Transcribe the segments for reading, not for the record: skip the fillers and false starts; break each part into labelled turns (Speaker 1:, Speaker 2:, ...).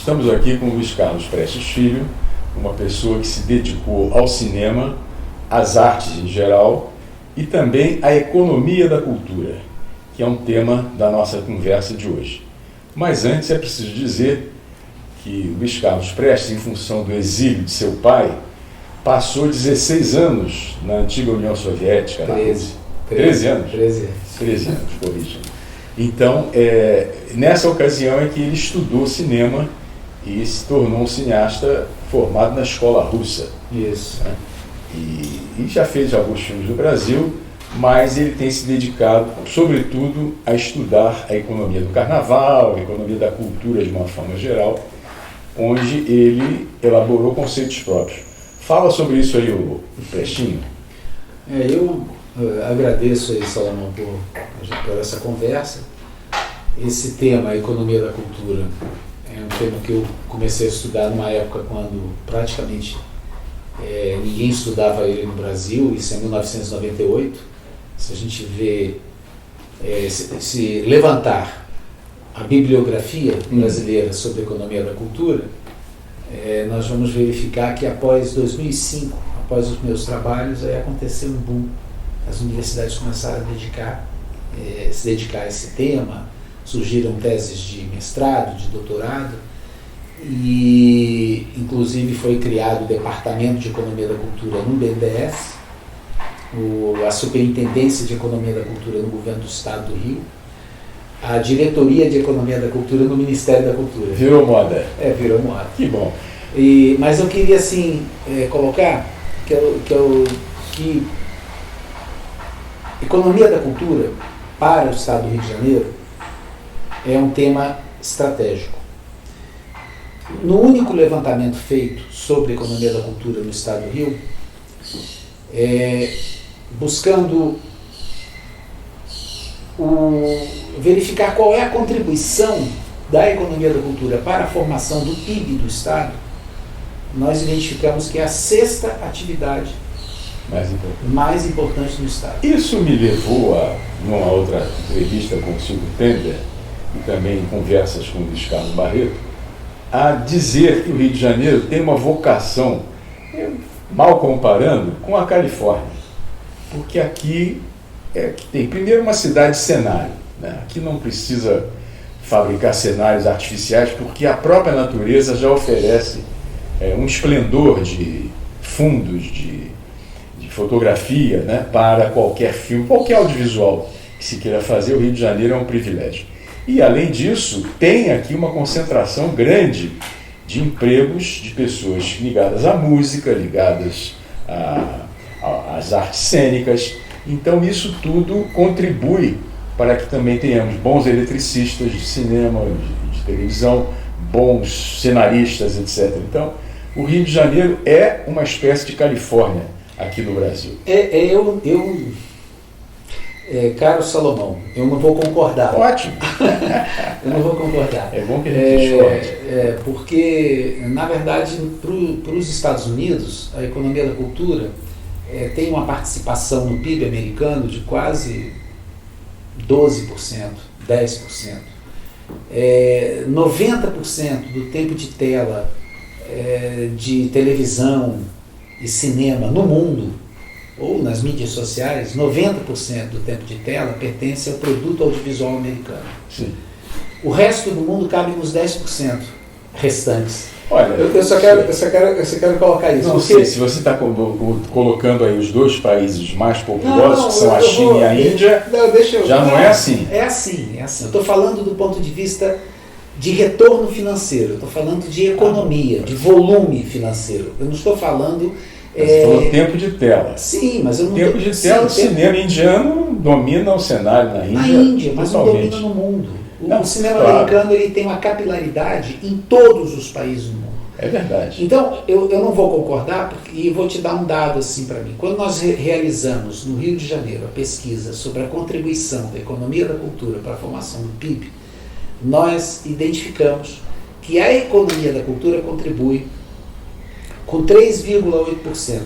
Speaker 1: Estamos aqui com o Luiz Carlos Prestes Filho, uma pessoa que se dedicou ao cinema, às artes em geral e também à economia da cultura, que é um tema da nossa conversa de hoje. Mas antes é preciso dizer que Luiz Carlos Prestes, em função do exílio de seu pai, passou 16 anos na antiga União Soviética. 13 anos? 13 anos, corrija. Então, nessa ocasião é que ele estudou cinema e se tornou um cineasta formado na escola russa.
Speaker 2: Isso.
Speaker 1: Né? E já fez alguns filmes no Brasil, mas ele tem se dedicado, sobretudo, a estudar a economia do carnaval, a economia da cultura de uma forma geral, onde ele elaborou conceitos próprios. Fala sobre isso aí, o Prestinho.
Speaker 2: Eu agradeço aí, Salomão, por essa conversa. Esse tema, a economia da cultura, é um tema que eu comecei a estudar numa época quando praticamente ninguém estudava ele no Brasil, isso é 1998. Se a gente vê, se levantar a bibliografia brasileira sobre a economia da cultura, nós vamos verificar que após 2005, após os meus trabalhos, aí aconteceu um boom. As universidades começaram a se dedicar a esse tema, surgiram teses de mestrado, de doutorado, e inclusive foi criado o Departamento de Economia da Cultura no BNDES, a Superintendência de Economia da Cultura no Governo do Estado do Rio, a Diretoria de Economia da Cultura no Ministério da Cultura.
Speaker 1: Virou moda.
Speaker 2: Virou moda.
Speaker 1: Que bom.
Speaker 2: Mas eu queria, assim, colocar que economia da cultura para o Estado do Rio de Janeiro é um tema estratégico. No único levantamento feito sobre a economia da cultura no Estado do Rio, buscando verificar qual é a contribuição da economia da cultura para a formação do PIB do Estado, nós identificamos que é a sexta atividade mais importante do Estado.
Speaker 1: Isso me levou a, numa outra entrevista com o Silvio Tender, e também em conversas com o Luiz Carlos Barreto, a dizer que o Rio de Janeiro tem uma vocação, mal comparando, com a Califórnia. Porque aqui tem, primeiro, uma cidade cenário, né? Aqui não precisa fabricar cenários artificiais, porque a própria natureza já oferece um esplendor de fundos, de fotografia, né? Para qualquer filme, qualquer audiovisual que se queira fazer. O Rio de Janeiro é um privilégio. E, além disso, tem aqui uma concentração grande de empregos de pessoas ligadas à música, ligadas às artes cênicas. Então, isso tudo contribui para que também tenhamos bons eletricistas de cinema, de televisão, bons cenaristas, etc. Então, o Rio de Janeiro é uma espécie de Califórnia aqui no Brasil.
Speaker 2: Caro Salomão, eu não vou concordar.
Speaker 1: Ótimo.
Speaker 2: Eu não vou concordar.
Speaker 1: É bom que a gente discorde.
Speaker 2: Porque, na verdade, para os Estados Unidos, a economia da cultura tem uma participação no PIB americano de quase 12%, 10%. 90% do tempo de tela de televisão e cinema no mundo, ou nas mídias sociais, 90% do tempo de tela pertence ao produto audiovisual americano.
Speaker 1: Sim.
Speaker 2: O resto do mundo cabe nos 10% restantes.
Speaker 1: Olha,
Speaker 2: eu só quero colocar isso.
Speaker 1: Não
Speaker 2: porque...
Speaker 1: sei, se você está colocando aí os dois países mais populosos, que são a China e a Índia, não é assim.
Speaker 2: É assim. Eu estou falando do ponto de vista de retorno financeiro, eu estou falando de economia, de volume financeiro. Eu não estou falando...
Speaker 1: Você falou tempo de tela.
Speaker 2: Sim, mas eu não...
Speaker 1: Tempo de tela, o cinema indiano domina o cenário na Índia.
Speaker 2: Na Índia, mas não
Speaker 1: totalmente.
Speaker 2: domina no mundo. O cinema
Speaker 1: claro.
Speaker 2: americano ele tem uma capilaridade em todos os países do mundo.
Speaker 1: É verdade.
Speaker 2: Então, eu não vou concordar e vou te dar um dado assim para mim. Quando nós realizamos no Rio de Janeiro a pesquisa sobre a contribuição da economia da cultura para a formação do PIB, nós identificamos que a economia da cultura contribui com 3,8%.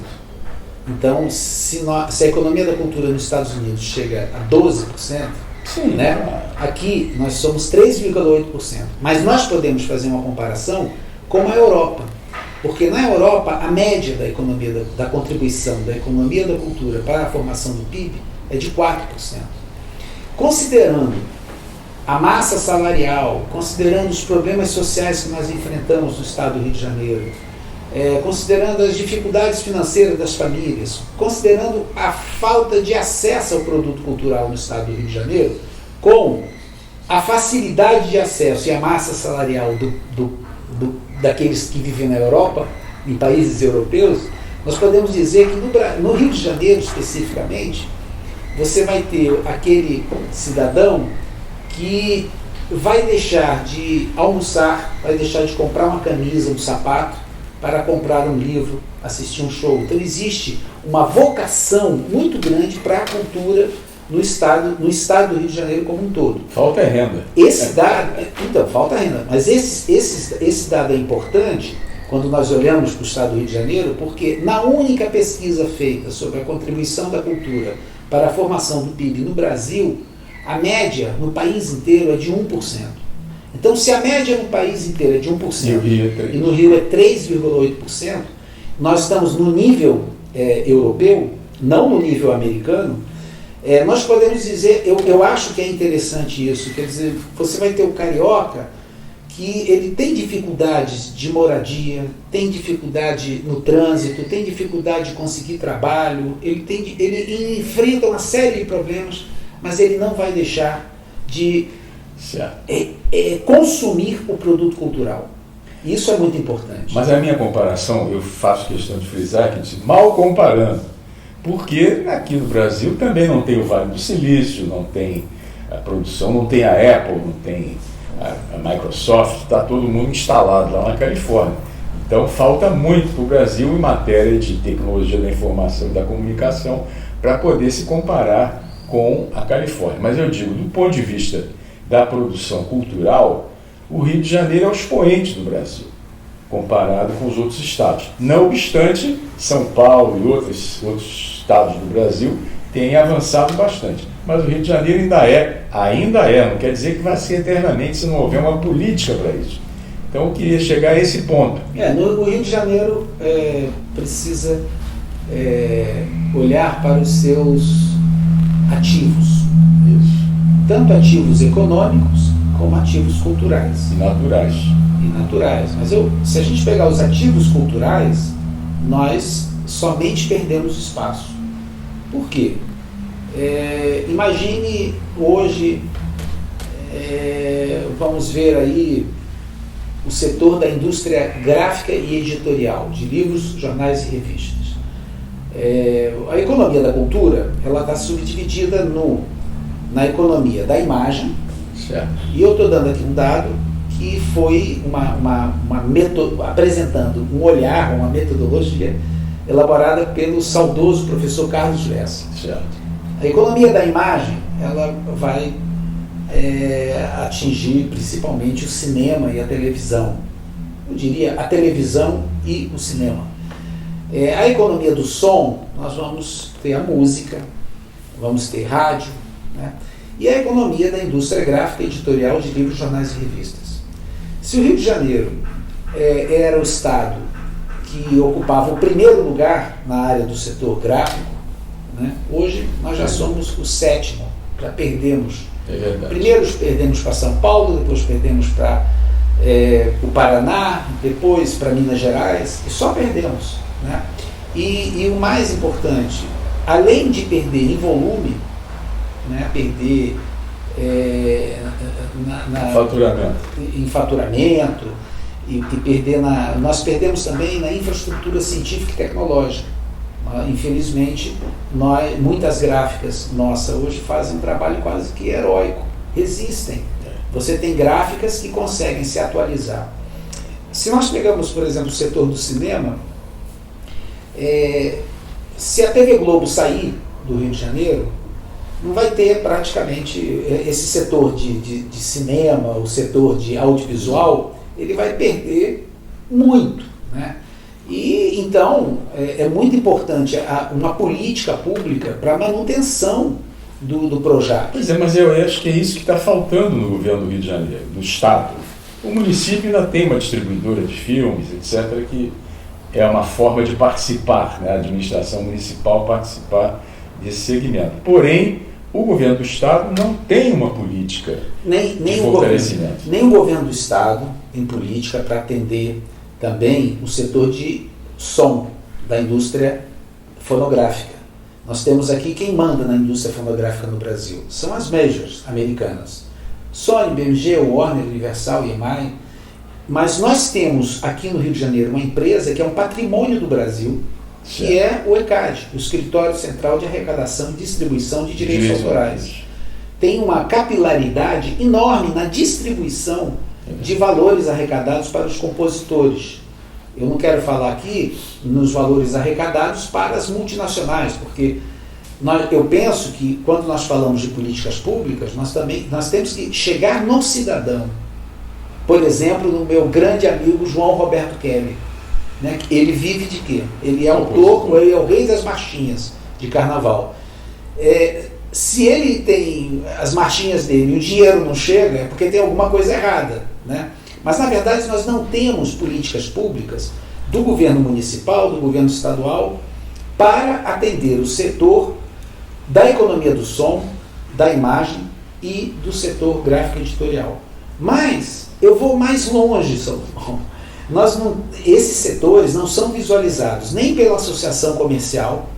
Speaker 2: Então, se a economia da cultura nos Estados Unidos chega a 12%,
Speaker 1: Sim,
Speaker 2: né? Aqui nós somos 3,8%, mas nós podemos fazer uma comparação com a Europa, porque na Europa a média da economia, da contribuição da economia da cultura para a formação do PIB é de 4%. Considerando a massa salarial, considerando os problemas sociais que nós enfrentamos no estado do Rio de Janeiro, considerando as dificuldades financeiras das famílias, considerando a falta de acesso ao produto cultural no estado do Rio de Janeiro, com a facilidade de acesso e a massa salarial daqueles que vivem na Europa, em países europeus, nós podemos dizer que no Rio de Janeiro, especificamente, você vai ter aquele cidadão que vai deixar de almoçar, vai deixar de comprar uma camisa, um sapato, para comprar um livro, assistir um show. Então existe uma vocação muito grande para a cultura no estado do Rio de Janeiro como um todo.
Speaker 1: Falta renda.
Speaker 2: Esse dado, então, falta renda, mas esse dado é importante quando nós olhamos para o estado do Rio de Janeiro, porque na única pesquisa feita sobre a contribuição da cultura para a formação do PIB no Brasil, a média no país inteiro é de 1%. Então, se a média no país inteiro é de 1% e no Rio é 3,8%, nós estamos no nível europeu, não no nível americano. Nós podemos dizer, eu acho que é interessante isso, quer dizer, você vai ter o carioca que ele tem dificuldades de moradia, tem dificuldade no trânsito, tem dificuldade de conseguir trabalho, ele enfrenta uma série de problemas, mas ele não vai deixar de consumir o produto cultural. Isso é muito importante.
Speaker 1: Mas a minha comparação, eu faço questão de frisar que mal comparando, porque aqui no Brasil também não tem o Vale do Silício, não tem a produção, não tem a Apple, não tem a Microsoft, está todo mundo instalado lá na Califórnia. Então falta muito para o Brasil em matéria de tecnologia da informação e da comunicação para poder se comparar com a Califórnia. Mas eu digo, do ponto de vista da produção cultural, o Rio de Janeiro é o expoente do Brasil, comparado com os outros estados. Não obstante, São Paulo e outros estados do Brasil têm avançado bastante. Mas o Rio de Janeiro ainda é, não quer dizer que vai ser eternamente se não houver uma política para isso. Então eu queria chegar a esse ponto.
Speaker 2: No Rio de Janeiro precisa olhar para os seus ativos.
Speaker 1: Isso.
Speaker 2: Tanto ativos econômicos como ativos culturais.
Speaker 1: E naturais.
Speaker 2: Mas se a gente pegar os ativos culturais, nós somente perdemos espaço. Por quê? Imagine hoje, vamos ver aí o setor da indústria gráfica e editorial, de livros, jornais e revistas. A economia da cultura, ela está subdividida na economia da imagem,
Speaker 1: certo.
Speaker 2: E eu estou dando aqui um dado que foi apresentando um olhar, uma metodologia elaborada pelo saudoso professor Carlos Lessa.
Speaker 1: Certo.
Speaker 2: A economia da imagem, ela vai atingir principalmente o cinema e a televisão. Eu diria a televisão e o cinema. A economia do som, nós vamos ter a música, vamos ter rádio, né? E a economia da indústria gráfica e editorial de livros, jornais e revistas. Se o Rio de Janeiro era o estado que ocupava o primeiro lugar na área do setor gráfico, né? Hoje nós já somos o 7º, já perdemos. Primeiro perdemos para São Paulo, depois perdemos para o Paraná, depois para Minas Gerais, e só perdemos, né? E o mais importante, além de perder em volume, né, perder em faturamento e perder nós perdemos também na infraestrutura científica e tecnológica. Infelizmente, muitas gráficas nossas hoje fazem um trabalho quase que heróico, resistem. Você tem gráficas que conseguem se atualizar. Se nós pegamos, por exemplo, o setor do cinema, se a TV Globo sair do Rio de Janeiro, não vai ter praticamente esse setor de cinema, o setor de audiovisual, ele vai perder muito, né? E então é muito importante uma política pública para a manutenção do Projac.
Speaker 1: Pois é, mas eu acho que é isso que está faltando no governo do Rio de Janeiro, do Estado. O município ainda tem uma distribuidora de filmes, etc., que é uma forma de participar, né, a administração municipal participar desse segmento. Porém, o governo do Estado não tem uma política de fortalecimento.
Speaker 2: Nem o governo do Estado tem política para atender também o setor de som da indústria fonográfica. Nós temos aqui quem manda na indústria fonográfica no Brasil. São as majors americanas. Sony, BMG, Warner, Universal, EMI. Mas nós temos aqui no Rio de Janeiro uma empresa que é um patrimônio do Brasil, que é o ECAD, o Escritório Central de Arrecadação e Distribuição de Direitos Autorais. Tem uma capilaridade enorme na distribuição de valores arrecadados para os compositores. Eu não quero falar aqui nos valores arrecadados para as multinacionais, porque eu penso que quando nós falamos de políticas públicas, nós temos que chegar no cidadão. Por exemplo, no meu grande amigo João Roberto Kelly. Né? Ele vive de quê? Ele é autor, ele é o rei das marchinhas de carnaval. Se ele tem as marchinhas dele e o dinheiro não chega, é porque tem alguma coisa errada. Né? Mas, na verdade, nós não temos políticas públicas do governo municipal, do governo estadual, para atender o setor da economia do som, da imagem e do setor gráfico editorial. Mas eu vou mais longe, Salomão. Esses setores não são visualizados nem pela Associação Comercial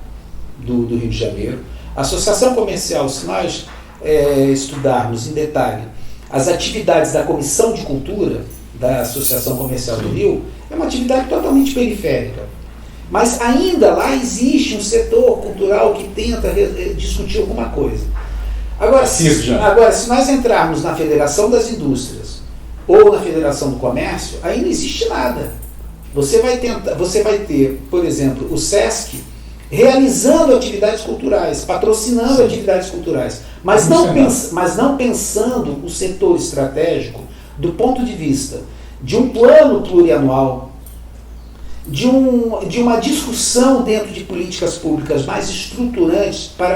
Speaker 2: do Rio de Janeiro. A Associação Comercial, se nós estudarmos em detalhe as atividades da Comissão de Cultura da Associação Comercial do Rio, é uma atividade totalmente periférica. Mas ainda lá existe um setor cultural que tenta discutir alguma coisa. Agora, se nós entrarmos na Federação das Indústrias ou na Federação do Comércio, aí não existe nada. Você vai ter, por exemplo, o SESC realizando atividades culturais, patrocinando atividades culturais, mas não pensando o setor estratégico do ponto de vista de um plano plurianual, de uma discussão dentro de políticas públicas mais estruturantes para